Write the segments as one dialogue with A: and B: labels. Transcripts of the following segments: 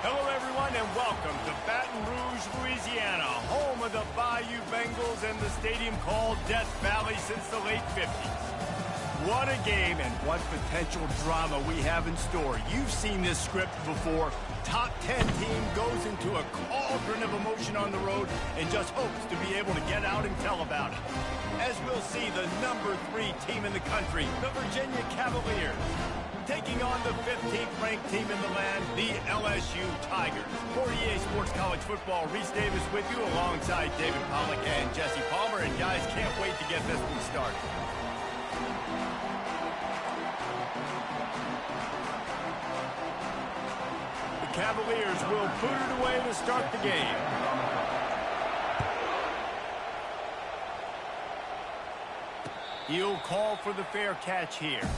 A: Hello, everyone, and welcome to Baton Rouge, Louisiana, home of the Bayou Bengals and the stadium called Death Valley since the late 50s. What a game and what potential drama we have in store. You've seen this script before. Top 10 team goes into a cauldron of emotion on the road and just hopes to be able to get out and tell about it. As we'll see, the number 3 team in the country, the Virginia Cavaliers, taking on the 15th ranked team in the land, the LSU Tigers. For EA Sports College Football, Reese Davis with you alongside David Pollack and Jesse Palmer. And guys, can't wait to get this one started. The Cavaliers will boot it away to start the game. He'll call for the fair catch here.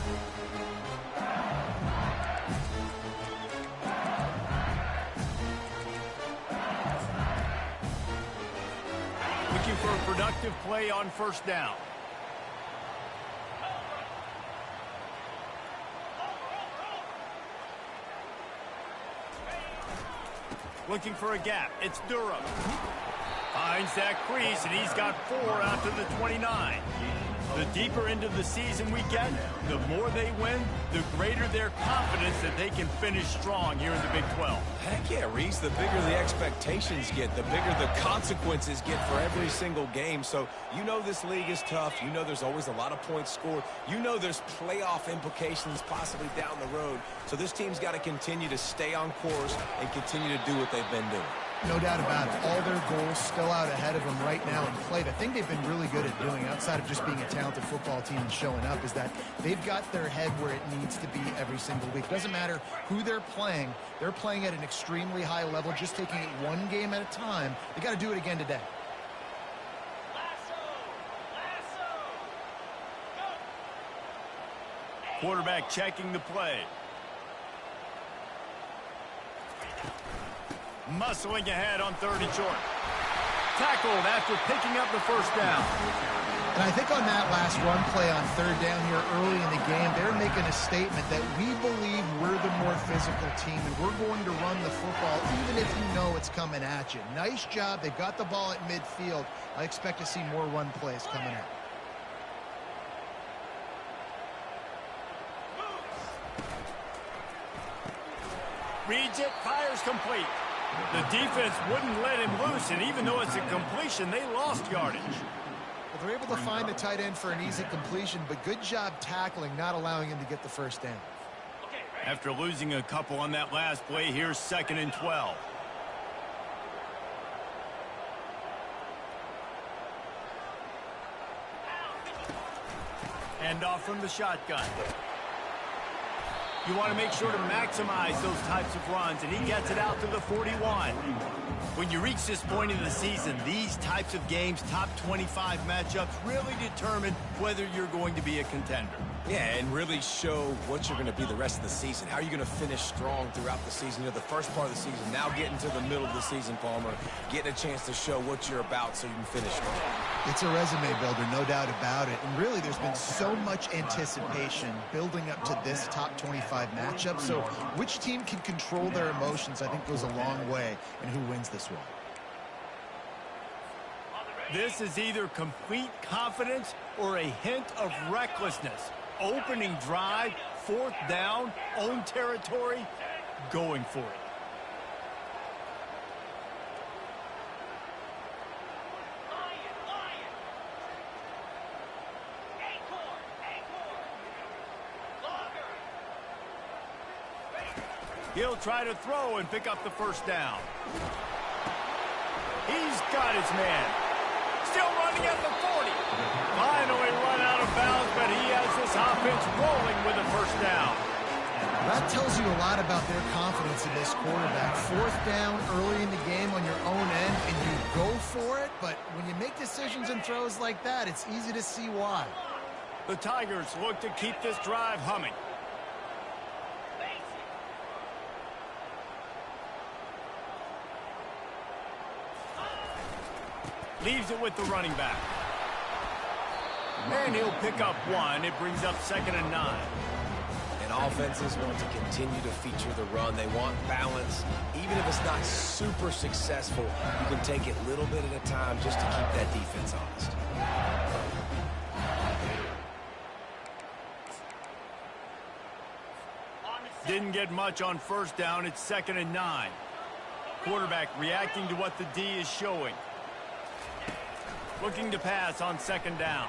A: Looking for a productive play on first down. Looking for a gap. It's Durham. Finds that crease, and he's got 4 out to the 29. The deeper into the season we get, the more they win, the greater their confidence that they can finish strong here in the Big 12.
B: Heck yeah, Reese. The bigger the expectations get, the bigger the consequences get for every single game. So you know this league is tough. You know there's always a lot of points scored. You know there's playoff implications possibly down the road. So this team's got to continue to stay on course and continue to do what they've been doing.
C: No doubt about it. All their goals still out ahead of them right now in play. The thing they've been really good at doing, outside of just being a talented football team and showing up, is that they've got their head where it needs to be every single week. Doesn't matter who they're playing at an extremely high level, just taking it one game at a time. They got to do it again today.
A: Quarterback checking the play. Muscling ahead on 3rd and short. Tackled after picking up the first down.
C: And I think on that last run play on 3rd down here early in the game, they're making a statement that we believe we're the more physical team and we're going to run the football even if you know it's coming at you. Nice job. They've got the ball at midfield. I expect to see more run plays coming out.
A: Reads it, fires complete. The defense wouldn't let him loose, and even though it's a completion, they lost yardage.
C: Well, they're able to find the tight end for an easy completion, but good job tackling, not allowing him to get the first down.
A: After losing a couple on that last play, here's 2nd and 12. Hand off from the shotgun. You want to make sure to maximize those types of runs, and he gets it out to the 41. When you reach this point in the season, these types of games, top 25 matchups, really determine whether you're going to be a contender.
B: Yeah, and really show what you're going to be the rest of the season. How are you going to finish strong throughout the season? You know, the first part of the season, now getting to the middle of the season, Palmer, getting a chance to show what you're about so you can finish strong.
C: It's a resume builder, no doubt about it. And really, there's been so much anticipation building up to this top 25 matchup. So which team can control their emotions, I think, goes a long way in who wins this one.
A: This is either complete confidence or a hint of recklessness. Opening drive, 4th down, own territory, going for it. He'll try to throw and pick up the first down. He's got his man. Still running at the 40. Finally run out of bounds, but he has this offense rolling with a first down.
C: That tells you a lot about their confidence in this quarterback. 4th down early in the game on your own end, and you go for it. But when you make decisions and throws like that, it's easy to see why.
A: The Tigers look to keep this drive humming. Leaves it with the running back. And he'll pick up 1. It brings up 2nd and 9.
B: And offenses want to continue to feature the run. They want balance. Even if it's not super successful, you can take it a little bit at a time just to keep that defense honest.
A: Didn't get much on first down. It's 2nd and 9. Quarterback reacting to what the D is showing. Looking to pass on 2nd down.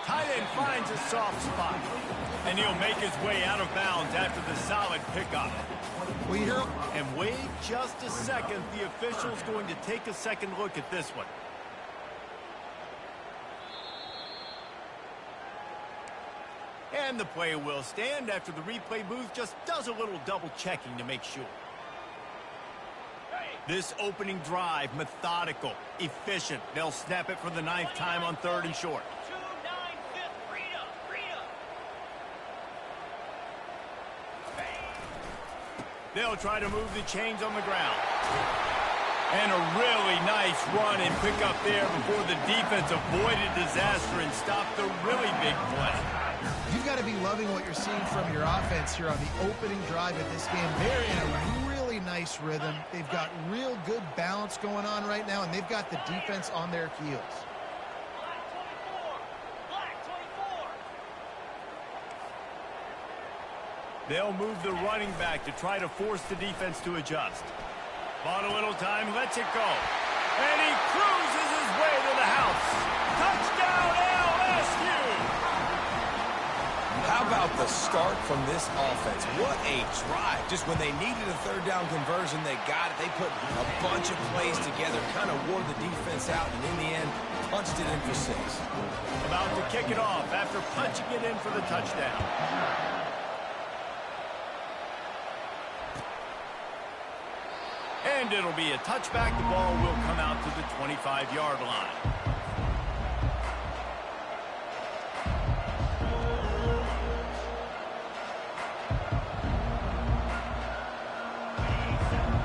A: Tight end finds a soft spot. And he'll make his way out of bounds after the solid pickup. And wait just a second. The official's going to take a second look at this one. And the play will stand after the replay booth just does a little double checking to make sure. This opening drive, methodical, efficient. They'll snap it for the 9th time on 3rd and short. They'll try to move the chains on the ground. And a really nice run and pick up there before the defense avoided disaster and stopped the really big play.
C: You've got to be loving what you're seeing from your offense here on the opening drive of this game. They're in a really nice rhythm. They've got real good balance going on right now, and they've got the defense on their heels.
A: They'll move the running back to try to force the defense to adjust. Bought a little time, lets it go. And he cruises his way to the house. Touchdown, LSU!
B: How about the start from this offense? What a drive. Just when they needed a 3rd down conversion, they got it. They put a bunch of plays together, kind of wore the defense out, and in the end, punched it in for 6.
A: About to kick it off after punching it in for the touchdown. And it'll be a touchback. The ball will come out to the 25-yard line.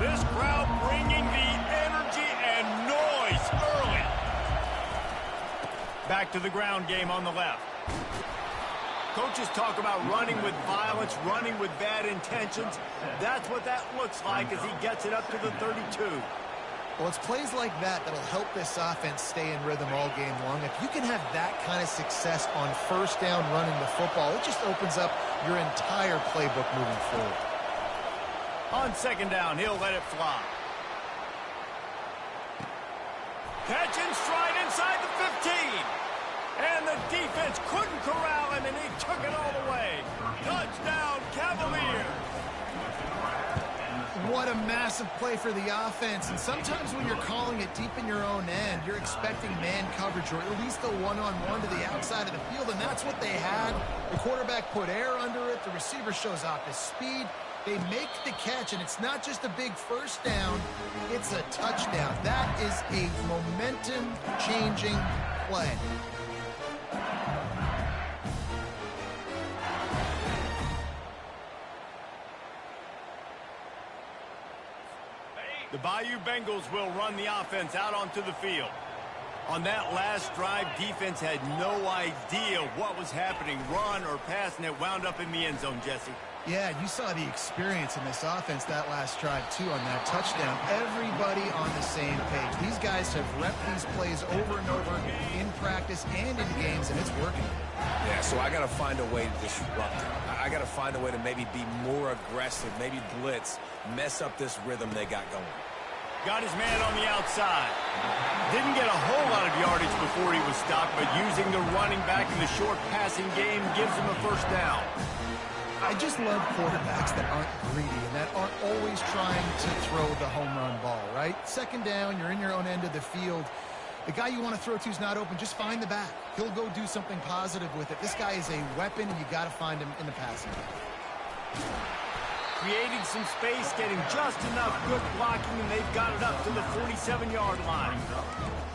A: This crowd bringing the energy and noise early. Back to the ground game on the left. Coaches talk about running with violence, running with bad intentions. That's what that looks like as he gets it up to the 32.
C: Well, it's plays like that that'll help this offense stay in rhythm all game long. If you can have that kind of success on first down running the football, it just opens up your entire playbook moving forward.
A: On 2nd down, he'll let it fly. Catch and stride inside the 15. And the defense couldn't corral him, and he took it all the way. Touchdown, Cavaliers.
C: What a massive play for the offense. And sometimes when you're calling it deep in your own end, you're expecting man coverage or at least a one-on-one to the outside of the field, and that's what they had. The quarterback put air under it. The receiver shows off his speed. They make the catch, and it's not just a big first down, it's a touchdown. That is a momentum-changing play.
A: The Bayou Bengals will run the offense out onto the field. On that last drive, defense had no idea what was happening, run or pass, and it wound up in the end zone, Jesse.
C: Yeah, you saw the experience in this offense that last drive, too, on that touchdown. Everybody on the same page. These guys have repped these plays over and over in practice and in games, and it's working.
B: Yeah, so I got to find a way to disrupt it. I got to find a way to maybe be more aggressive, maybe blitz, mess up this rhythm they got going.
A: Got his man on the outside. Didn't get a whole lot of yardage before he was stopped, but using the running back in the short passing game gives him a first down.
C: I just love quarterbacks that aren't greedy and that aren't always trying to throw the home run ball, right? 2nd down, you're in your own end of the field. The guy you want to throw to is not open. Just find the back. He'll go do something positive with it. This guy is a weapon, and you got to find him in the passing game.
A: Creating some space, getting just enough good blocking, and they've got it up to the 47-yard line.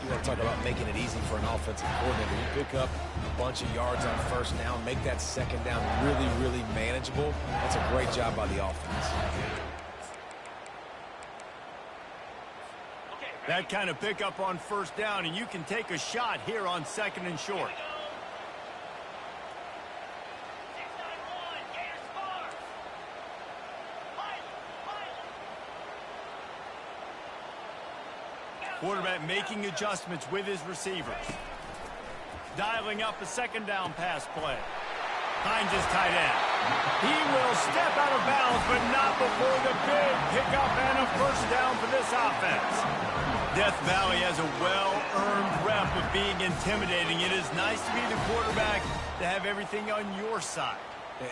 B: You want to talk about making it easy for an offensive coordinator. You pick up a bunch of yards on first down, make that 2nd down really, really manageable. That's a great job by the offense.
A: That kind of pickup on first down, and you can take a shot here on 2nd and short. Quarterback making adjustments with his receivers. Dialing up a second down pass play. Finds his tight end. He will step out of bounds, but not before the big pickup and a first down for this offense. Death Valley has a well-earned rep of being intimidating. It is nice to be the quarterback to have everything on your side.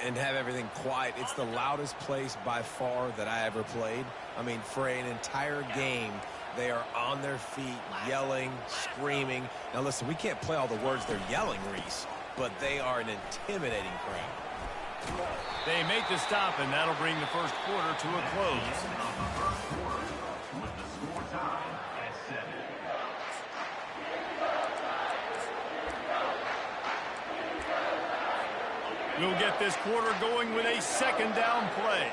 B: And have everything quiet. It's the loudest place by far that I ever played. I mean, for an entire game, they are on their feet, yelling, screaming. Now, listen, we can't play all the words they're yelling, Reese, but they are an intimidating crowd.
A: They make the stop, and that'll bring the first quarter to a close. We'll get this quarter going with a second down play.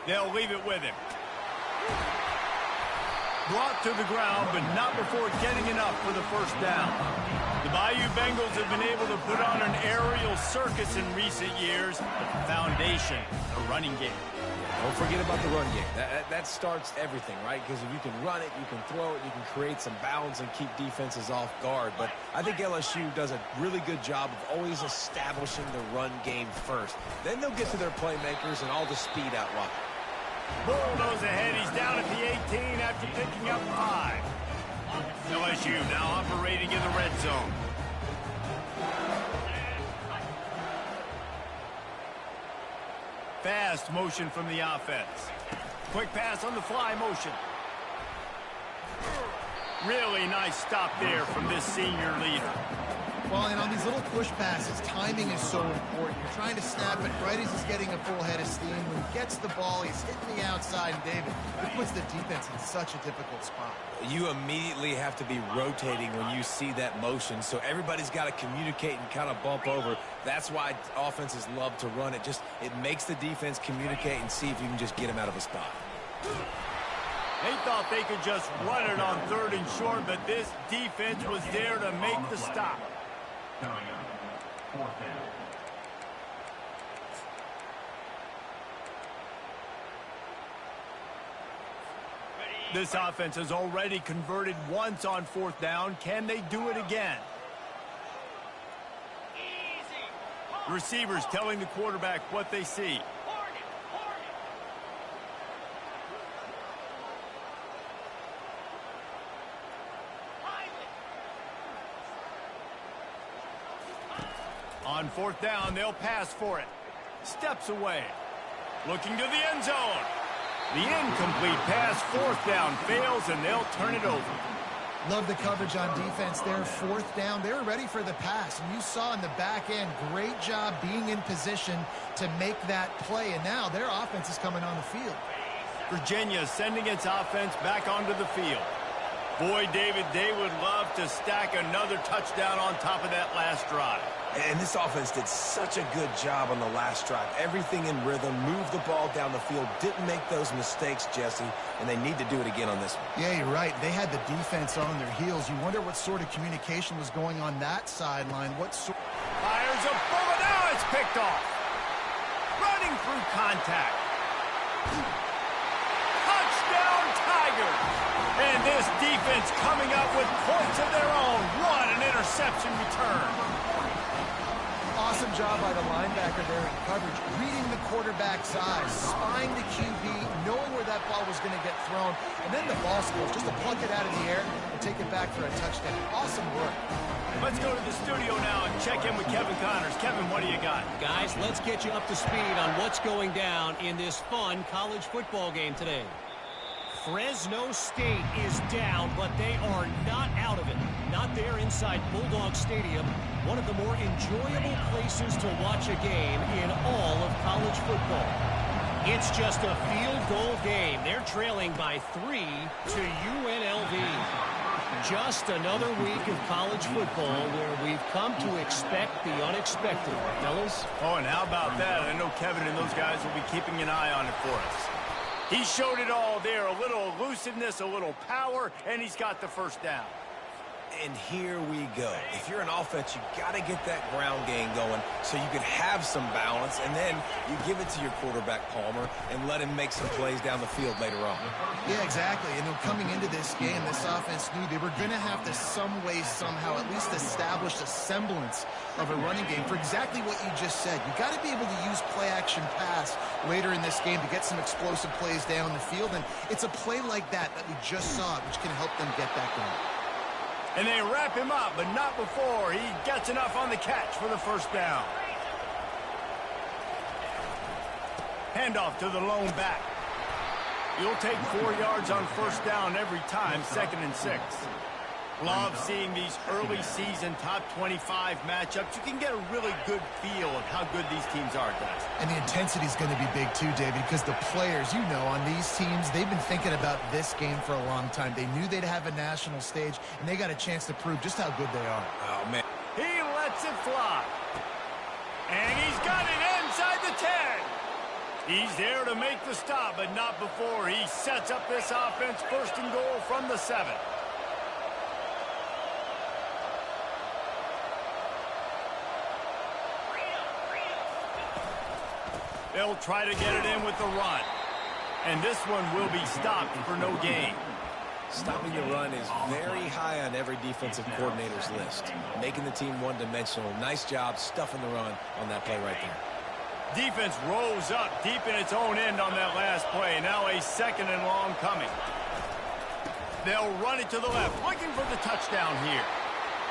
A: They'll leave it with him. Brought to the ground, but not before getting enough for the first down. The Bayou Bengals have been able to put on an aerial circus in recent years, but the foundation, the running game.
B: Don't forget about the run game. That starts everything, right? Because if you can run it, you can throw it, you can create some bounds and keep defenses off guard. But I think LSU does a really good job of always establishing the run game first. Then they'll get to their playmakers and all the speed out wide.
A: Bulldoze ahead. He's down at the 18 after picking up 5. LSU now operating in the red zone. Fast motion from the offense. Quick pass on the fly motion. Really nice stop there from this senior leader.
C: Well, and on these little push passes, timing is so important. You're trying to snap it right as he's getting a full head of steam. When he gets the ball, he's hitting the outside, and David, it puts the defense in such a difficult spot.
B: You immediately have to be rotating when you see that motion, so everybody's got to communicate and kind of bump over. That's why offenses love to run it. It makes the defense communicate and see if you can just get him out of a spot.
A: They thought they could just run it on 3rd and short, but this defense was there to make the stop. This offense has already converted once on 4th down. Can they do it again? Receivers telling the quarterback what they see. On 4th down, they'll pass for it. Steps away. Looking to the end zone. The incomplete pass, 4th down, fails, and they'll turn it over.
C: Love the coverage on defense there. 4th down, they were ready for the pass. And you saw in the back end, great job being in position to make that play. And now their offense is coming on the field.
A: Virginia sending its offense back onto the field. Boy, David, they would love to stack another touchdown on top of that last drive.
B: And this offense did such a good job on the last drive. Everything in rhythm, moved the ball down the field, didn't make those mistakes, Jesse, and they need to do it again on this one.
C: Yeah, you're right. They had the defense on their heels. You wonder what sort of communication was going on that sideline.
A: Fires a bullet. Now it's picked off. Running through contact. Touchdown, Tigers. And this defense coming up with points of their own. What an interception return.
C: Awesome job by the linebacker there in coverage, reading the quarterback's eyes, spying the QB, knowing where that ball was going to get thrown, and then the ball skills, just to pluck it out of the air and take it back for a touchdown. Awesome work.
A: Let's go to the studio now and check in with Kevin Connors. Kevin, what do you got?
D: Guys, let's get you up to speed on what's going down in this fun college football game today. Fresno State is down, but they are not out of it. Not there inside Bulldog Stadium, one of the more enjoyable places to watch a game in all of college football. It's just a field goal game. They're trailing by 3 to UNLV. Just another week of college football where we've come to expect the unexpected, fellas.
A: Oh, and how about that? I know Kevin and those guys will be keeping an eye on it for us. He showed it all there, a little elusiveness, a little power, and he's got the first down.
B: And here we go. If you're an offense, you got to get that ground game going so you can have some balance, and then you give it to your quarterback, Palmer, and let him make some plays down the field later on.
C: Yeah, exactly. And coming into this game, this offense knew they were going to have to some way, somehow, at least establish a semblance of a running game for exactly what you just said. You got to be able to use play-action pass later in this game to get some explosive plays down the field, and it's a play like that we just saw, which can help them get that going.
A: And they wrap him up, but not before he gets enough on the catch for the first down. Handoff to the lone back. You'll take 4 yards on first down every time, 2nd and 6. Love seeing these early season top 25 matchups. You can get a really good feel of how good these teams are, guys.
C: And the intensity is going to be big too, David, because the players, on these teams, they've been thinking about this game for a long time. They knew they'd have a national stage, and they got a chance to prove just how good they are.
B: Oh, man.
A: He lets it fly. And he's got it inside the 10. He's there to make the stop, but not before he sets up this offense 1st and goal from the 7. They'll try to get it in with the run. And this one will be stopped for no gain.
B: Stopping the run is very high on every defensive coordinator's list. Making the team one-dimensional. Nice job stuffing the run on that play right there.
A: Defense rolls up deep in its own end on that last play. Now a 2nd and long coming. They'll run it to the left, looking for the touchdown here.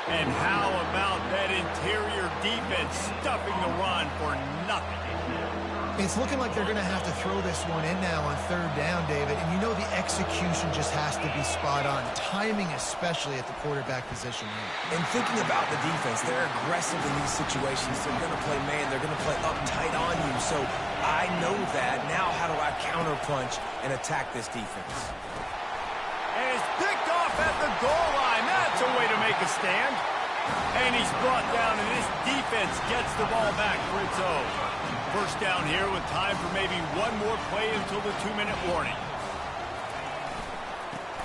A: And how about that interior defense stuffing the run for nothing?
C: It's looking like they're going to have to throw this one in now on 3rd down, David. And the execution just has to be spot on. Timing especially at the quarterback position.
B: And thinking about the defense, they're aggressive in these situations. They're going to play man. They're going to play uptight on you. So I know that. Now how do I counterpunch and attack this defense?
A: And it's picked off at the goal line. That's a way to make a stand. And he's brought down, and this defense gets the ball back for its own. First down here with time for maybe one more play until the 2-minute warning.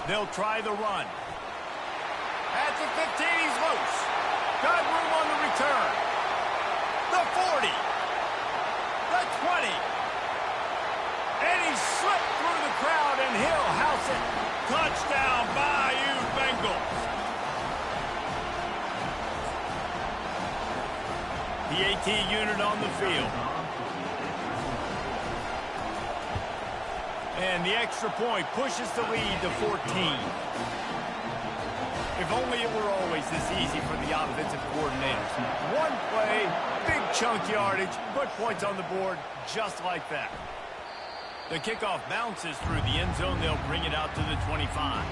A: They'll try the run. At the 15, he's loose. Got room on the return. The 40. The 20. And he slipped through the crowd, and he'll house it. Touchdown, Bayou Bengals. The AT unit on the field. And the extra point pushes the lead to 14. If only it were always this easy for the offensive coordinators. One play, big chunk yardage, put points on the board just like that. The kickoff bounces through the end zone. They'll bring it out to the 25.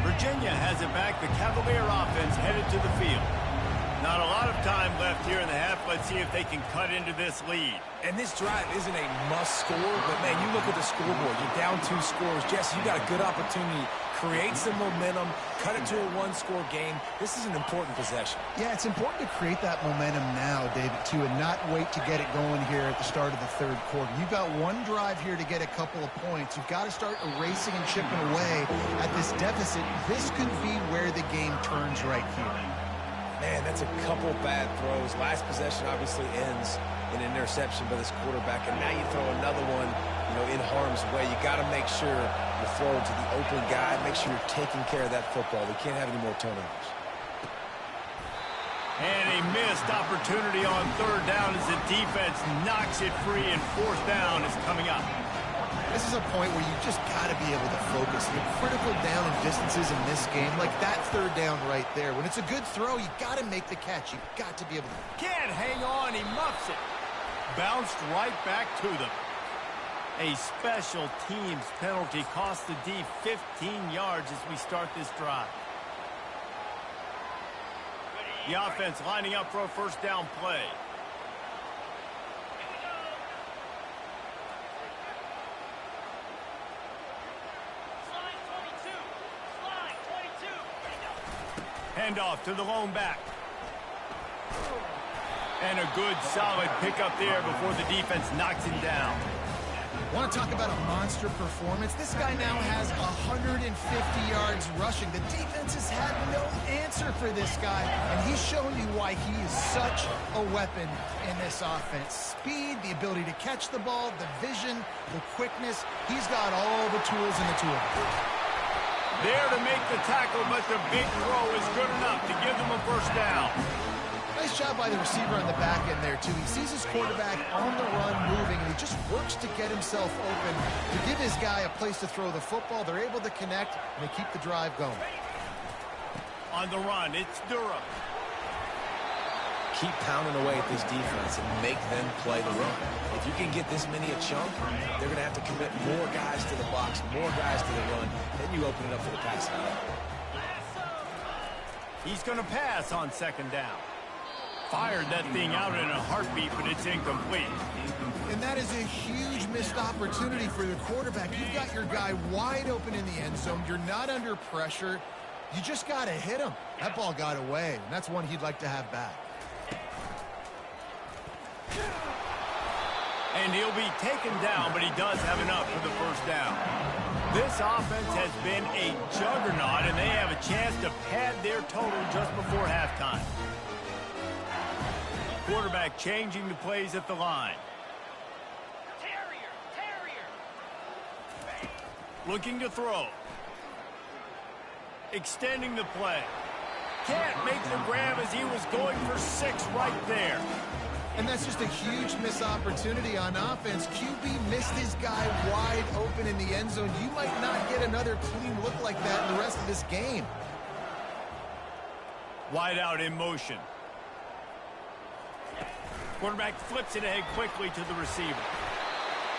A: Virginia has it back. The Cavalier offense headed to the field. Not a lot of time left here in the half. Let's see if they can cut into this lead.
B: And this drive isn't a must score, but, man, you look at the scoreboard. You're down 2 scores. Jesse, you got a good opportunity. Create some momentum. Cut it to a 1-score game. This is an important possession.
C: Yeah, it's important to create that momentum now, David, too, and not wait to get it going here at the start of the 3rd quarter. You've got one drive here to get a couple of points. You've got to start erasing and chipping away at this deficit. This could be where the game turns right here.
B: Man, that's a couple bad throws. Last possession obviously ends in an interception by this quarterback, and now you throw another one, in harm's way. You got to make sure you throw it to the open guy. Make sure you're taking care of that football. We can't have any more turnovers.
A: And a missed opportunity on 3rd down as the defense knocks it free, and 4th down is coming up.
C: This is a point where you just got to be able to focus. The critical down and distances in this game, like that 3rd down right there. When it's a good throw, you got to make the catch. You got to be able to.
A: Can't hang on. He muffs it. Bounced right back to them. A special teams penalty cost the D 15 yards as we start this drive. The offense lining up for a 1st down play. Handoff to the lone back. And a good solid pickup there before the defense knocks him down.
C: Want to talk about a monster performance? This guy now has 150 yards rushing. The defense has had no answer for this guy, and he's shown you why he is such a weapon in this offense. Speed, the ability to catch the ball, the vision, the quickness. He's got all the tools in the toolbox.
A: There to make the tackle, but the big throw is good enough to give them a first down.
C: Nice job by the receiver on the back end there, too. He sees his quarterback on the run moving, and he just works to get himself open to give his guy a place to throw the football. They're able to connect, and they keep the drive going.
A: On the run, it's Durham.
B: Keep pounding away at this defense and make them play the run. If you can get this many a chunk, they're going to have to commit more guys to the box, more guys to the run. Then you open it up for the passing game.
A: He's going to pass on second down. Fired that thing out in a heartbeat, but it's incomplete.
C: And that is a huge missed opportunity for the quarterback. You've got your guy wide open in the end zone. You're not under pressure. You just got to hit him. That ball got away, and that's one he'd like to have back.
A: And he'll be taken down, but he does have enough for the first down. This offense has been a juggernaut, and they have a chance to pad their total just before halftime. Quarterback changing the plays at the line. Looking to throw. Extending the play. Can't make the grab as he was going for 6 right there.
C: And that's just a huge missed opportunity on offense. QB missed his guy wide open in the end zone. You might not get another clean look like that in the rest of this game.
A: Wide out in motion. Quarterback flips it ahead quickly to the receiver.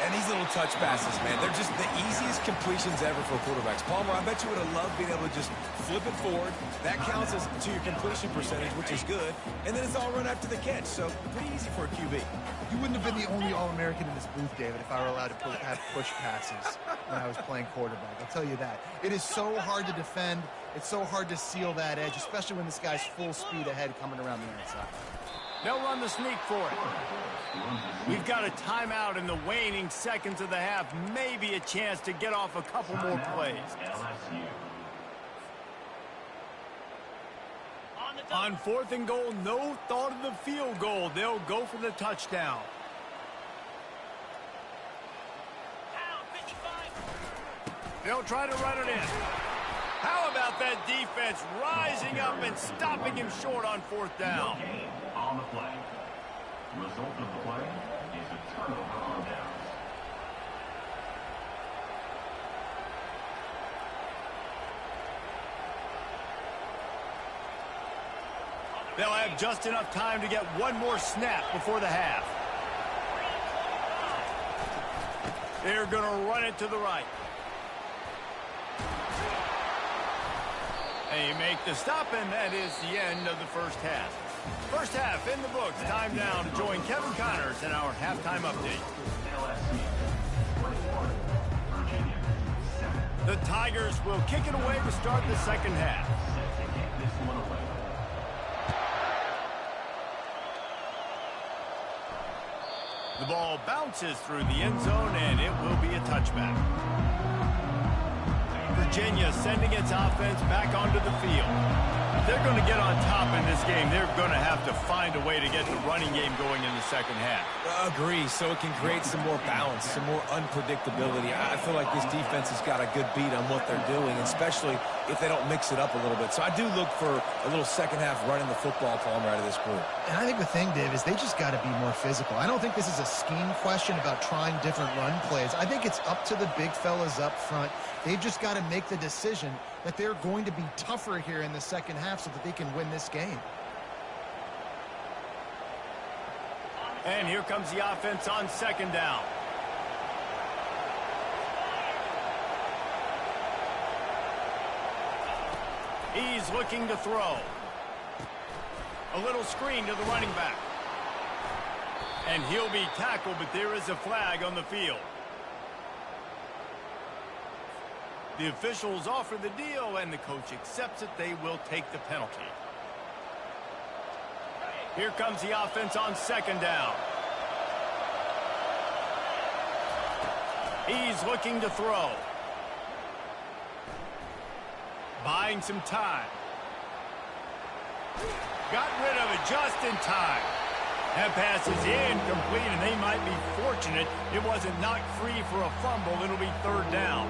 B: And these little touch passes, man, they're just the easiest completions ever for quarterbacks. Palmer, I bet you would have loved being able to just flip it forward. That counts as to your completion percentage, which is good. And then it's all run after the catch, so pretty easy for a QB.
C: You wouldn't have been the only All-American in this booth, David, if I were allowed to have push passes when I was playing quarterback. I'll tell you that. It is so hard to defend. It's so hard to seal that edge, especially when this guy's full speed ahead coming around the outside.
A: They'll run the sneak for it. We've got a timeout in the waning seconds of the half. Maybe a chance to get off a couple more plays. On 4th and goal, no thought of the field goal. They'll go for the touchdown. They'll try to run it in. How about that defense rising up and stopping him short on 4th down?
E: On the play. Result of the play is a turnover on downs.
A: They'll have just enough time to get one more snap before the half. They're going to run it to the right. They make the stop, and that is the end of the first half. First half in the books. Time now to join Kevin Connors in our halftime update. The Tigers will kick it away to start the second half. The ball bounces through the end zone, and it will be a touchback. Virginia sending its offense back onto the field. If they're going to get on top in this game, they're going to have to find a way to get the running game going in the second half.
B: Agree, so it can create some more balance, some more unpredictability. I feel like this defense has got a good beat on what they're doing, especially if they don't mix it up a little bit. So I do look for a little second half running the football, Palmer, out of this group.
C: And I think the thing, Dave, is they just got to be more physical. I don't think this is a scheme question about trying different run plays. I think it's up to the big fellas up front. They've just got to make the decision that they're going to be tougher here in the second half so that they can win this game.
A: And here comes the offense on second down. He's looking to throw. A little screen to the running back. And he'll be tackled, but there is a flag on the field. The officials offer the deal, and the coach accepts it. They will take the penalty. Here comes the offense on second down. He's looking to throw. Buying some time. Got rid of it just in time. That pass is incomplete, and they might be fortunate it wasn't knocked free for a fumble. It'll be third down.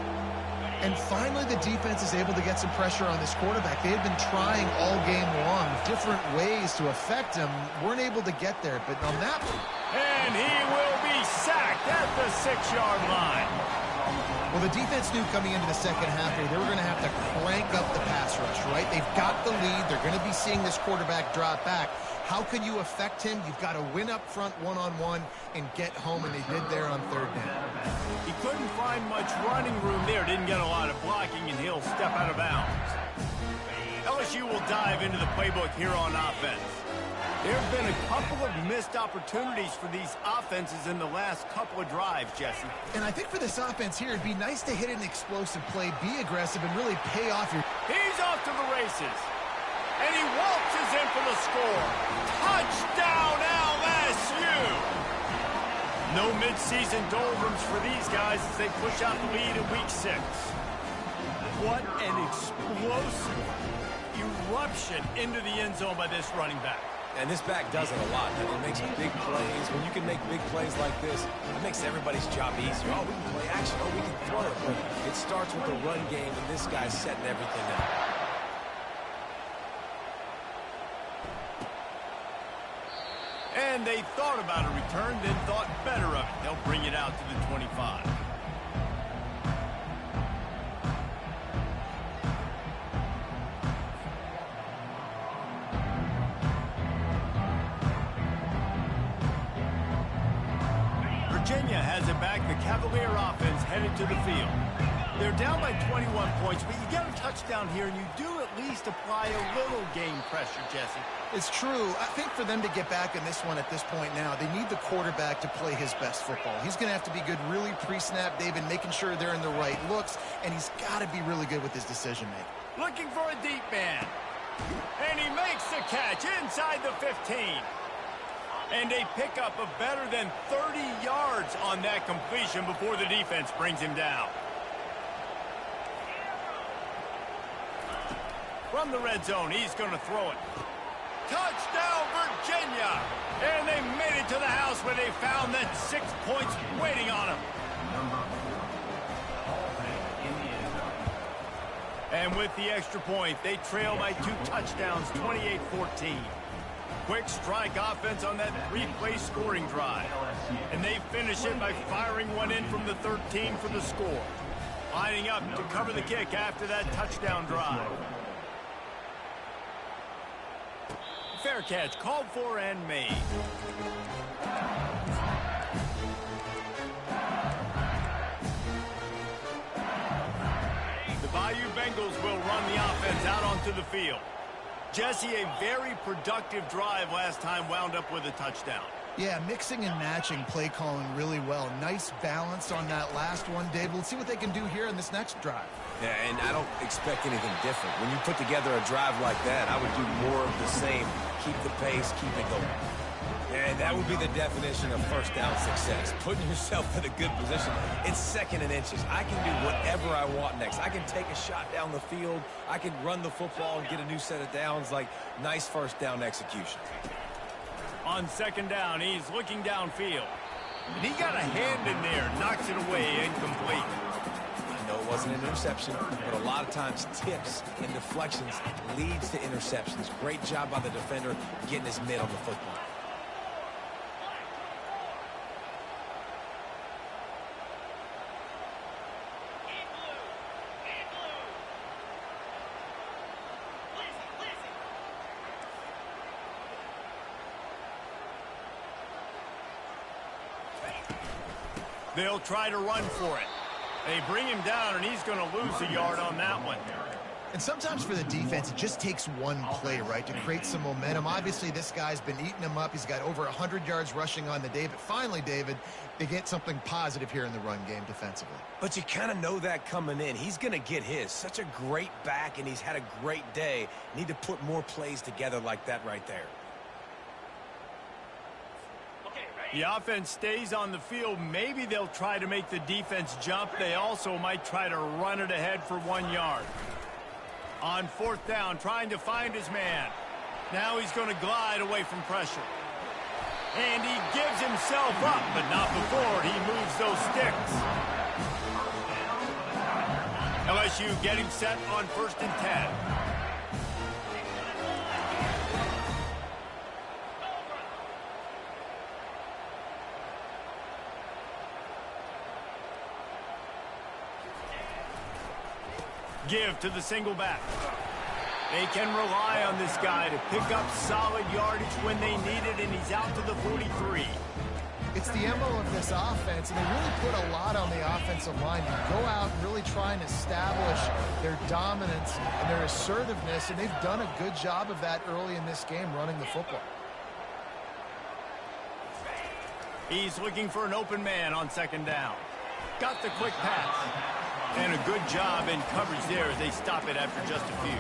C: And finally, the defense is able to get some pressure on this quarterback. They had been trying all game long, different ways to affect him. Weren't able to get there, but on that one.
A: And he will be sacked at the 6-yard line.
C: Well, the defense knew coming into the second half here, they were going to have to crank up the pass rush, right? They've got the lead. They're going to be seeing this quarterback drop back. How can you affect him? You've got to win up front one-on-one and get home, and they did there on third down.
A: He couldn't find much running room there. Didn't get a lot of blocking, and he'll step out of bounds. LSU will dive into the playbook here on offense. There have been a couple of missed opportunities for these offenses in the last couple of drives, Jesse.
C: And I think for this offense here, it'd be nice to hit an explosive play, be aggressive, and really pay off your...
A: He's off to the races. And he waltzes in for the score. Touchdown, LSU! No midseason doldrums for these guys as they push out the lead in Week 6. What an explosive eruption into the end zone by this running back.
B: And this back does it a lot. He makes big plays. When you can make big plays like this, it makes everybody's job easier. Oh, we can play action. Oh, we can throw it. But it starts with the run game, and this guy's setting everything up.
A: And they thought about a return, then thought better of it. They'll bring it out to the 25. Virginia has it back. The Cavalier offense headed to the field. They're down by 21 points, but you get a touchdown here, and you do at least apply a little game pressure, Jesse.
C: It's true. I think for them to get back in this one at this point now, they need the quarterback to play his best football. He's going to have to be good really pre-snap, David, making sure they're in the right looks, and he's got to be really good with his decision-making.
A: Looking for a deep man. And he makes the catch inside the 15. And they pick up a better than 30 yards on that completion before the defense brings him down. From the red zone, he's going to throw it. Touchdown, Virginia! And they made it to the house where they found that 6 points waiting on them. And with the extra point, they trail by 2 touchdowns, 28-14. Quick strike offense on that 3-play scoring drive. And they finish it by firing one in from the 13 for the score. Lining up to cover the kick after that touchdown drive. Fair catch, called for and made. The Bayou Bengals will run the offense out onto the field. Jesse, a very productive drive last time wound up with a touchdown.
C: Yeah, mixing and matching play calling really well. Nice balance on that last one, Dave. Let's see what they can do here in this next drive.
B: Yeah, and I don't expect anything different. When you put together a drive like that, I would do more of the same. Keep the pace, keep it going. And that would be the definition of first down success. Putting yourself in a good position. It's 2nd and inches. I can do whatever I want next. I can take a shot down the field. I can run the football and get a new set of downs. Like, nice first down execution.
A: On 2nd down, he's looking downfield. And he got a hand in there, knocks it away, incomplete.
B: I know it wasn't an interception, but a lot of times tips and deflections leads to interceptions. Great job by the defender getting his mitt on the football.
A: They'll try to run for it. They bring him down, and he's going to lose a yard on that one.
C: And sometimes for the defense, it just takes one play, right, to create some momentum. Obviously, this guy's been eating them up. He's got over 100 yards rushing on the day. But finally, David, they get something positive here in the run game defensively.
B: But you kind of know that coming in. He's going to get his. Such a great back, and he's had a great day. Need to put more plays together like that right there.
A: The offense stays on the field. Maybe they'll try to make the defense jump. They also might try to run it ahead for 1 yard. On 4th down, trying to find his man. Now he's going to glide away from pressure. And he gives himself up, but not before he moves those sticks. LSU getting set on 1st and 10. Give to the single back. They can rely on this guy to pick up solid yardage when they need it, and he's out to the 43.
C: It's the MO of this offense, and they really put a lot on the offensive line to go out and really try and establish their dominance and their assertiveness, and they've done a good job of that early in this game running the football.
A: He's looking for an open man on 2nd down. Got the quick pass. And a good job in coverage there as they stop it after just a few.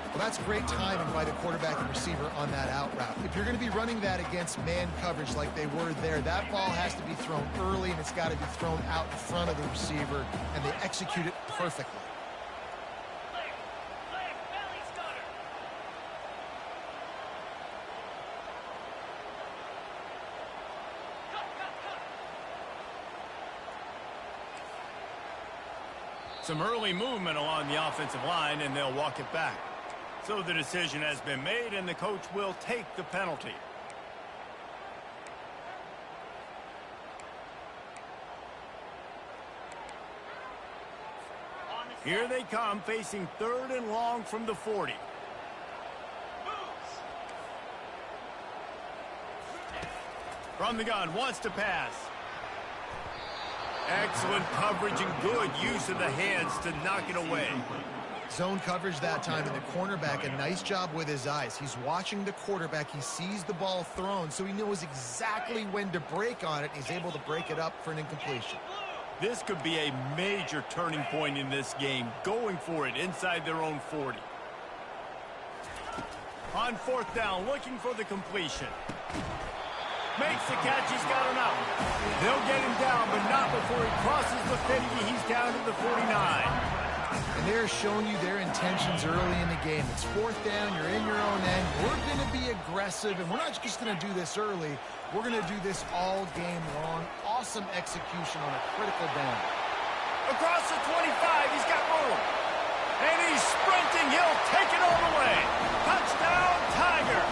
C: Well, that's great timing by the quarterback and receiver on that out route. If you're going to be running that against man coverage like they were there, that ball has to be thrown early, and it's got to be thrown out in front of the receiver, and they execute it perfectly.
A: Some early movement along the offensive line, and they'll walk it back. So the decision has been made, and the coach will take the penalty. Here they come, facing 3rd and long from the 40. From the gun, wants to pass. Excellent coverage and good use of the hands to knock it away.
C: Zone coverage that time, and the cornerback, a nice job with his eyes. He's watching the quarterback. He sees the ball thrown, so he knows exactly when to break on it. He's able to break it up for an incompletion.
A: This could be a major turning point in this game, going for it inside their own 40. On 4th down, looking for the completion. Makes the catch, he's got him out. They'll get him down, but not before he crosses the 50. He's down to the 49.
C: And they're showing you their intentions early in the game. It's 4th down, you're in your own end. We're going to be aggressive, and we're not just going to do this early. We're going to do this all game long. Awesome execution on a critical down.
A: Across the 25, he's got room. And he's sprinting, he'll take it all the way. Touchdown, Tiger.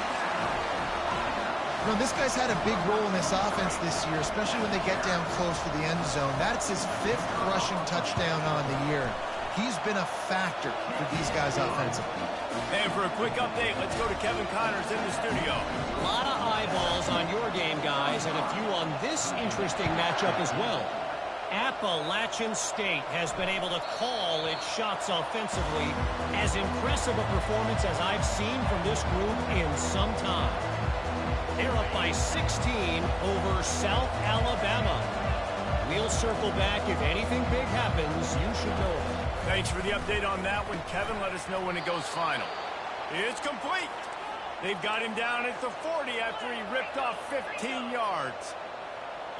C: You know, this guy's had a big role in this offense this year, especially when they get down close to the end zone. That's his 5th rushing touchdown on the year. He's been a factor for these guys offensively.
A: And for a quick update, let's go to Kevin Connors in the studio.
D: A lot of eyeballs on your game, guys, and a few on this interesting matchup as well. Appalachian State has been able to call its shots offensively. As impressive a performance as I've seen from this group in some time. They're up by 16 over South Alabama. We'll circle back. If anything big happens, you should know it.
A: Thanks for the update on that one, Kevin. Let us know when it goes final. It's complete. They've got him down at the 40 after he ripped off 15 yards.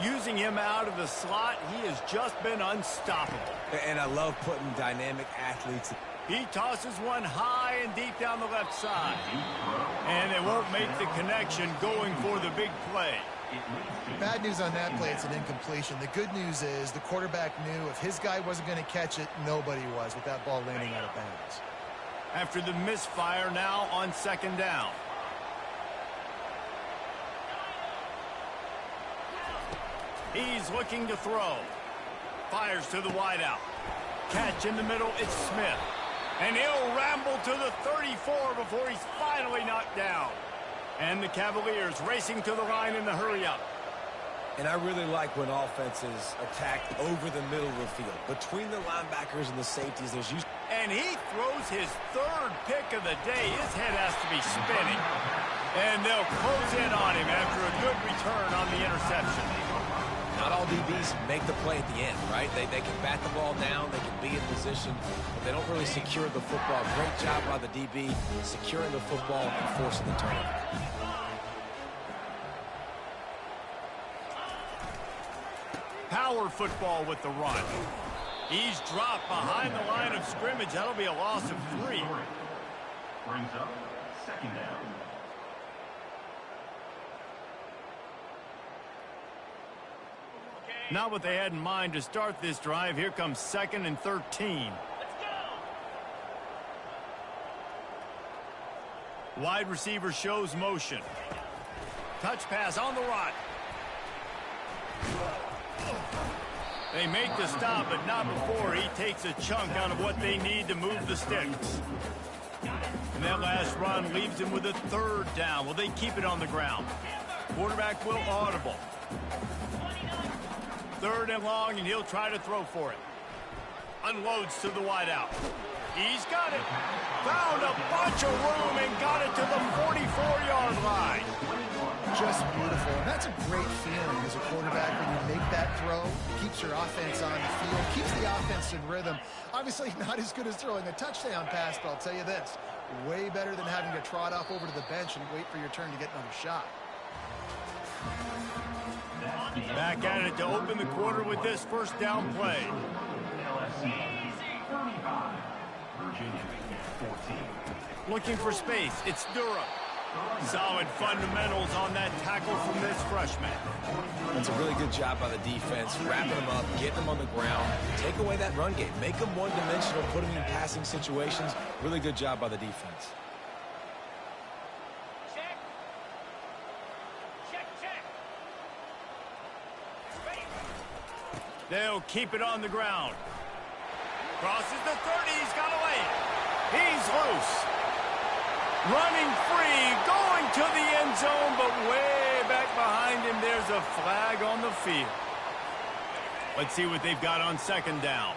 A: Using him out of the slot, he has just been unstoppable.
B: And I love putting dynamic athletes.
A: He tosses one high and deep down the left side. And they won't make the connection going for the big play.
C: Bad news on that play, it's an incompletion. The good news is the quarterback knew if his guy wasn't going to catch it, nobody was with that ball landing out of bounds.
A: After the misfire, now on 2nd down. He's looking to throw. Fires to the wideout. Catch in the middle, it's Smith. And he'll ramble to the 34 before he's finally knocked down. And the Cavaliers racing to the line in the hurry-up.
B: And I really like when offenses attack over the middle of the field. Between the linebackers and the safeties, there's usually...
A: And he throws his 3rd pick of the day. His head has to be spinning. And they'll close in on him after a good return on the interception.
B: Not all DBs make the play at the end, right? They can bat the ball down, they can be in position, but they don't really secure the football. Great job by the DB securing the football and forcing the turnover.
A: power football with the run. He's dropped behind the line of scrimmage. That'll be a loss of 3.
E: Brings up second down.
A: Not what they had in mind to start this drive. Here comes 2nd and 13. Wide receiver shows motion. Touch pass on the run. They make the stop, but not before he takes a chunk out of what they need to move the sticks. And that last run leaves him with a 3rd down. Will they keep it on the ground? Quarterback will audible. 3rd and long, and he'll try to throw for it. Unloads to the wideout. He's got it. Found a bunch of room and got it to the 44-yard line.
C: Just beautiful. And that's a great feeling as a quarterback when you make that throw. It keeps your offense on the field, keeps the offense in rhythm. Obviously not as good as throwing a touchdown pass, but I'll tell you this, way better than having to trot off over to the bench and wait for your turn to get another shot.
A: Back at it to open the quarter with this 1st down play.
E: LSC 35. Virginia 14.
A: Looking for space. It's Durham. Solid fundamentals on that tackle from this freshman.
B: That's a really good job by the defense, wrapping them up, getting them on the ground, take away that run game, make them one-dimensional, put them in passing situations. Really good job by the defense.
D: Check. Check, check.
A: They'll keep it on the ground. Crosses the 30. He's got away. He's loose. Running free, going to the end zone, but way back behind him, there's a flag on the field. Let's see what they've got on 2nd down.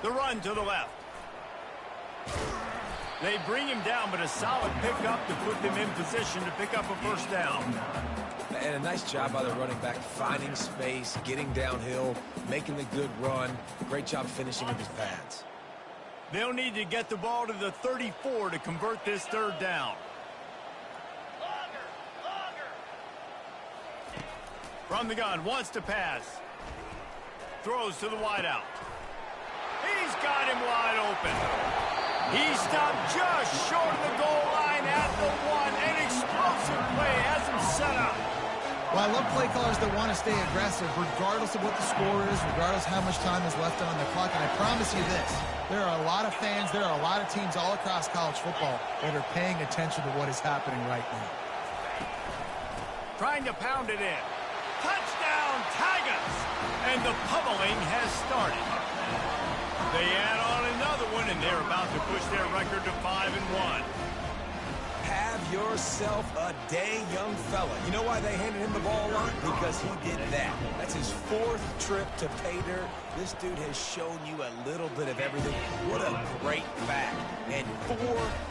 A: The run to the left. They bring him down, but a solid pickup to put them in position to pick up a 1st down.
B: And a nice job by the running back, finding space, getting downhill, making the good run. Great job finishing with his pads.
A: They'll need to get the ball to the 34 to convert this 3rd down. From the gun, wants to pass. Throws to the wideout. He's got him wide open. He stopped just short of the goal line at the 1. An explosive play has him set up.
C: Well, I love play callers that want to stay aggressive, regardless of what the score is, regardless how much time is left on the clock. And I promise you this, there are a lot of fans, there are a lot of teams all across college football that are paying attention to what is happening right now.
A: Trying to pound it in. Touchdown, Tigers! And the pummeling has started. They add on another one, and they're about to push their record to 5-1.
B: Have yourself a day, young fella. You know why they handed him the ball a lot? Because he did that. That's his 4th trip to pay dirt. This dude has shown you a little bit of everything. What a great back. And 4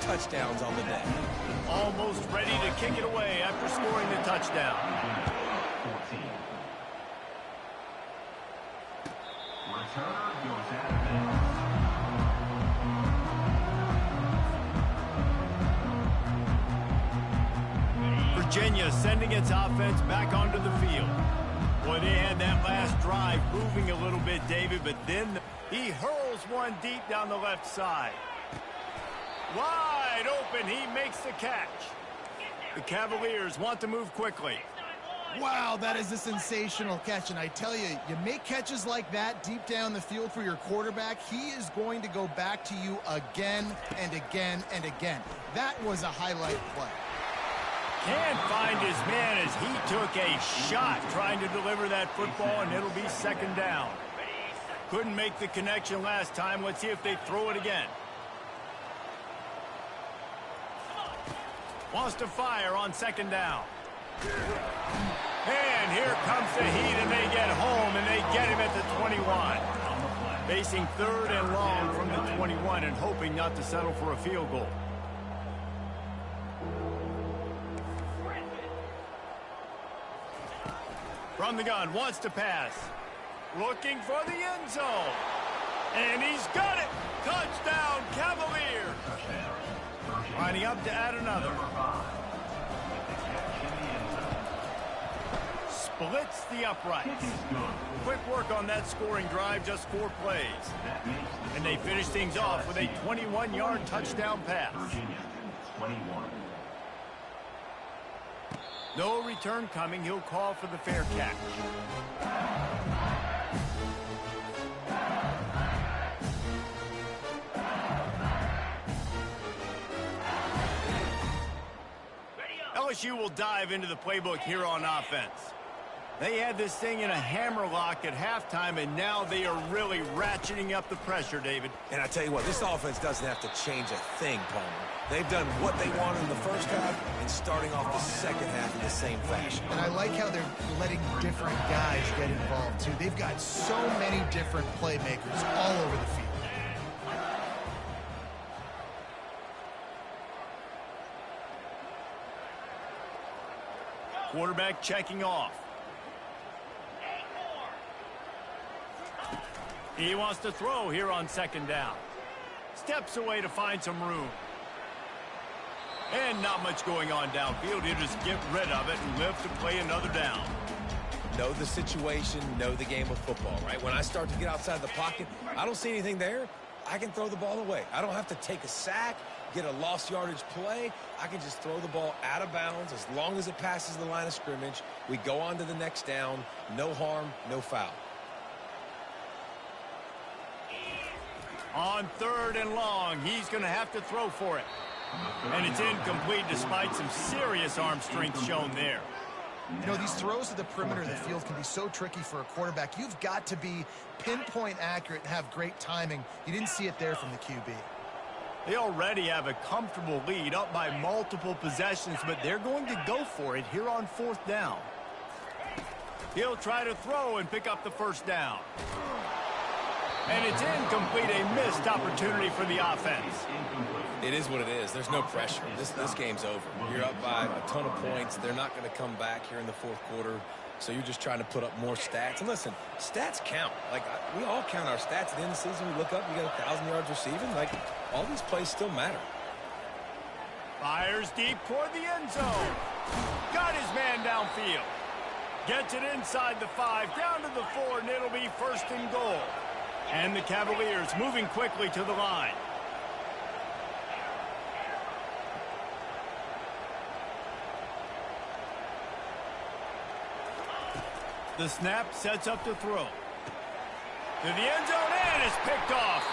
B: touchdowns on the day.
A: Almost ready to kick it away after scoring the touchdown.
E: 14. Returner goes out of bounds.
A: Virginia sending its offense back onto the field. Boy, they had that last drive moving a little bit, David, but then he hurls one deep down the left side. Wide open, he makes the catch. The Cavaliers want to move quickly.
C: Wow, that is a sensational catch. And I tell you, you make catches like that deep down the field for your quarterback, he is going to go back to you again and again and again. That was a highlight play.
A: Can't find his man as he took a shot trying to deliver that football, and it'll be 2nd down. Couldn't make the connection last time. Let's see if they throw it again. Wants to fire on 2nd down. And here comes the heat, and they get home, and they get him at the 21. Facing 3rd and long from the 21 and hoping not to settle for a field goal. From the gun, wants to pass. Looking for the end zone. And he's got it. Touchdown, Cavaliers! Lining up to add another. Splits the uprights. Quick work on that scoring drive, just 4 plays. And they finish things off with a 21-yard touchdown pass. No return coming. He'll call for the fair catch. LSU will dive into the playbook here on offense. They had this thing in a hammerlock at halftime, and now they are really ratcheting up the pressure, David.
B: And I tell you what, this offense doesn't have to change a thing, Palmer. They've done what they wanted in the first half and starting off the second half in the same fashion.
C: And I like how they're letting different guys get involved, too. They've got so many different playmakers all over the field.
A: Quarterback checking off. He wants to throw here on second down. Steps away to find some room. And not much going on downfield. He'll just get rid of it and live to play another down.
B: Know the situation, know the game of football, right? When I start to get outside the pocket, I don't see anything there. I can throw the ball away. I don't have to take a sack, get a lost yardage play. I can just throw the ball out of bounds as long as it passes the line of scrimmage. We go on to the next down. No harm, no foul.
A: On 3rd and long, he's going to have to throw for it. And it's incomplete despite some serious arm strength shown there.
C: You know, these throws to the perimeter of the field can be so tricky for a quarterback. You've got to be pinpoint accurate and have great timing. You didn't see it there from the QB.
A: They already have a comfortable lead up by multiple possessions, but they're going to go for it here on 4th down. He'll try to throw and pick up the first down. And it's incomplete, a missed opportunity for the offense.
B: It is what it is. There's no pressure. This game's over. You're up by a ton of points. They're not going to come back here in the 4th quarter. So you're just trying to put up more stats. And listen, stats count. Like, we all count our stats. At the end of the season, we look up, you got 1,000 yards receiving. Like, all these plays still matter.
A: Fires deep toward the end zone. Got his man downfield. Gets it inside the 5, down to the 4, and it'll be 1st and goal. And the Cavaliers moving quickly to the line. The snap sets up to throw. To the end zone, and it's picked off.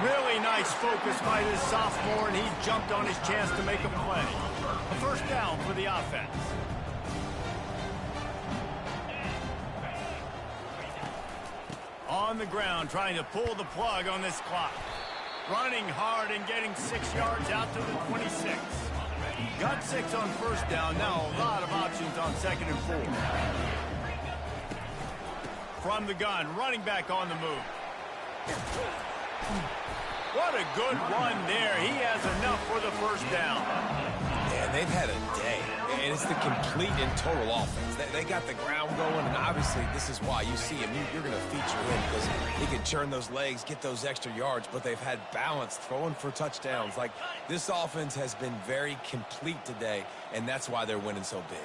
A: Really nice focus by this sophomore, and he jumped on his chance to make a play. A first down for the offense. On the ground, trying to pull the plug on this clock. Running hard and getting 6 yards out to the 26. Got 6 on first down. Now a lot of options on 2nd and 4. From the gun, running back on the move. What a good run there. He has enough for the first down.
B: And they've had a day. And it's the complete and total offense. They got the ground going, and obviously this is why you see him. You're going to feature him because he can churn those legs, get those extra yards, but they've had balance throwing for touchdowns. Like, this offense has been very complete today, and that's why they're winning so big.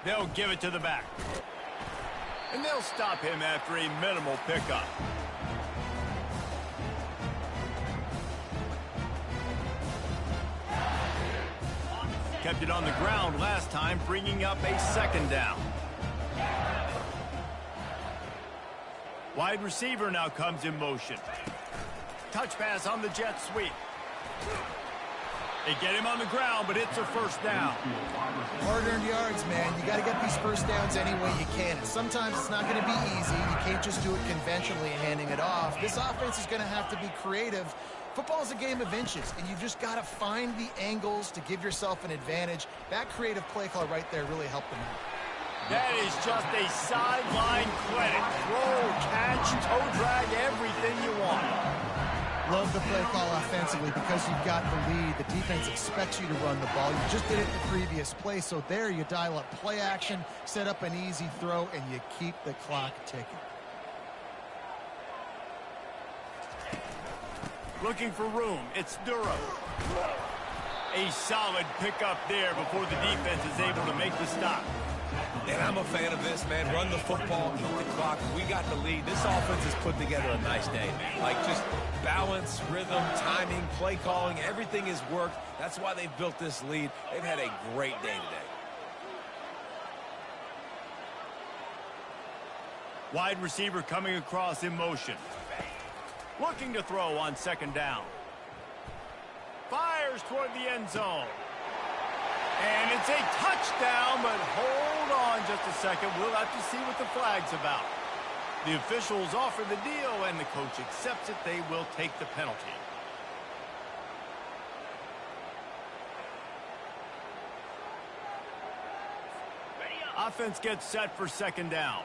A: They'll give it to the back. And they'll stop him after a minimal pickup. Kept it on the ground last time, bringing up a 2nd down. Wide receiver now comes in motion. Touch pass on the jet sweep. They get him on the ground, but it's a first down.
C: Hard-earned yards, man. You got to get these first downs any way you can. And sometimes it's not going to be easy. You can't just do it conventionally handing it off. This offense is going to have to be creative. Football is a game of inches, and you've just got to find the angles to give yourself an advantage. That creative play call right there really helped them out.
A: That is just a sideline credit. Throw, catch, toe drag, everything you want.
C: Love the play call offensively because you've got the lead. The defense expects you to run the ball. You just did it the previous play, so there you dial up play action, set up an easy throw, and you keep the clock ticking.
A: Looking for room. It's Durham. A solid pickup there before the defense is able to make the stop.
B: And I'm a fan of this, man. Run the football, keep the clock. We got the lead. This offense has put together a nice day, man. Like, just balance, rhythm, timing, play calling, everything has worked. That's why they've built this lead. They've had a great day today.
A: Wide receiver coming across in motion. Looking to throw on second down. Fires toward the end zone. And it's a touchdown, but hold on just a second. We'll have to see what the flag's about. The officials offer the deal, and the coach accepts it. They will take the penalty. Offense gets set for second down.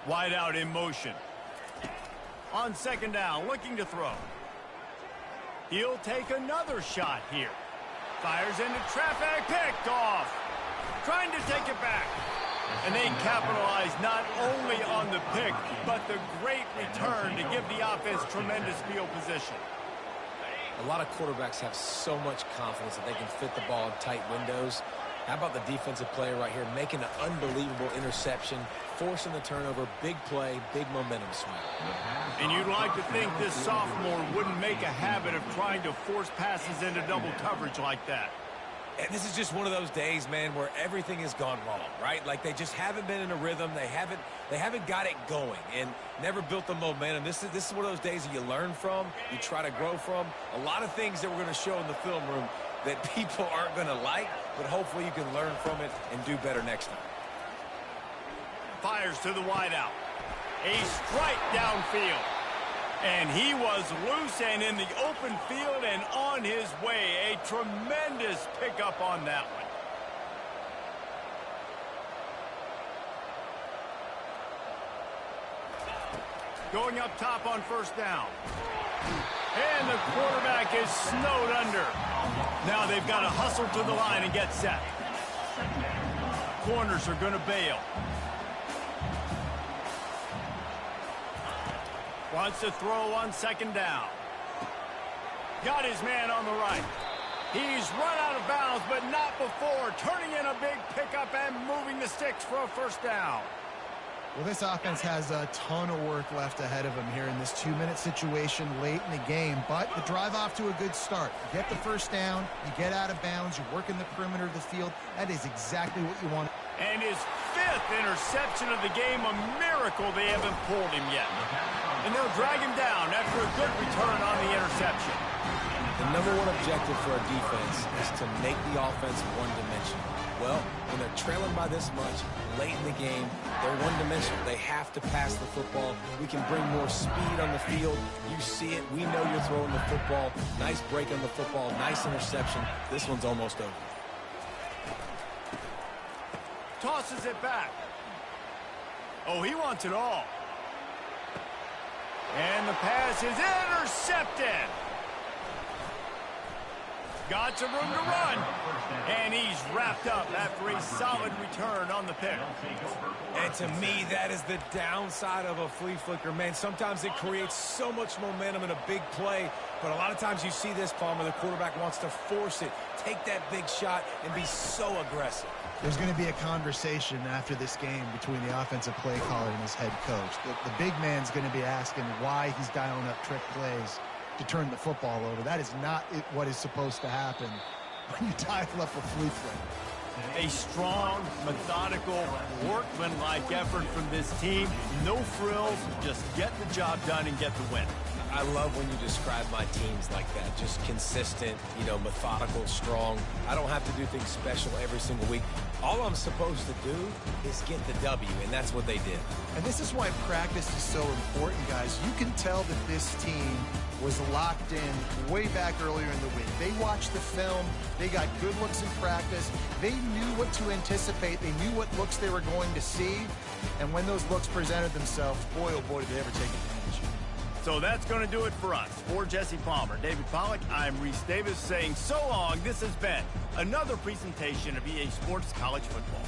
A: Wide out in motion. On second down, looking to throw. He'll take another shot here. Fires into traffic, picked off. Trying to take it back. And they capitalize not only on the pick, but the great return to give the offense tremendous field position.
B: A lot of quarterbacks have so much confidence that they can fit the ball in tight windows. How about the defensive player right here making an unbelievable interception, forcing the turnover, big play, big momentum swing.
A: And you'd like to think this sophomore wouldn't make a habit of trying to force passes into double coverage like that.
B: And this is just one of those days, man, where everything has gone wrong, right? Like, they just haven't been in a rhythm. They haven't got it going and never built the momentum. This is one of those days that you learn from, you try to grow from. A lot of things that we're going to show in the film room that people aren't going to like, but hopefully you can learn from it and do better next time.
A: Fires to the wideout. A strike downfield. And he was loose and in the open field and on his way. A tremendous pickup on that one. Going up top on first down. And the quarterback is snowed under. Now they've got to hustle to the line and get set. Corners are going to bail. Wants to throw on second down. Got his man on the right. He's run out of bounds, but not before. Turning in a big pickup and moving the sticks for a first down.
C: Well, this offense has a ton of work left ahead of them here in this 2-minute situation late in the game, but the drive off to a good start. You get the first down, you get out of bounds, you work in the perimeter of the field. That is exactly what you want.
A: And his 5th interception of the game, a miracle they haven't pulled him yet. And they'll drag him down after a good return on the interception.
B: The number one objective for a defense is to make the offense one-dimensional. Well, when they're trailing by this much, late in the game, they're one-dimensional. They have to pass the football. We can bring more speed on the field. You see it. We know you're throwing the football. Nice break on the football. Nice interception. This one's almost over.
A: Tosses it back. Oh, he wants it all. And the pass is intercepted. Got some room to run. And he's wrapped up after a solid return on the pick.
B: And to me, that is the downside of a flea flicker, man. Sometimes it creates so much momentum in a big play, but a lot of times you see this, Palmer, the quarterback wants to force it, take that big shot, and be so aggressive.
C: There's going to be a conversation after this game between the offensive play caller and his head coach. The big man's going to be asking why he's dialing up trick plays to turn the football over. That is not what is supposed to happen when you dial up a flea flick.
A: A strong, methodical, workmanlike effort from this team. No frills, just get the job done and get the win.
B: I love when you describe my teams like that. Just consistent, methodical, strong. I don't have to do things special every single week. All I'm supposed to do is get the W, and that's what they did.
C: And this is why practice is so important, guys. You can tell that this team was locked in way back earlier in the week. They watched the film. They got good looks in practice. They knew what to anticipate. They knew what looks they were going to see. And when those looks presented themselves, boy, oh boy, did they ever take advantage.
A: So that's going to do it for us. For Jesse Palmer, David Pollack, I'm Reese Davis saying so long. This has been another presentation of EA Sports College Football.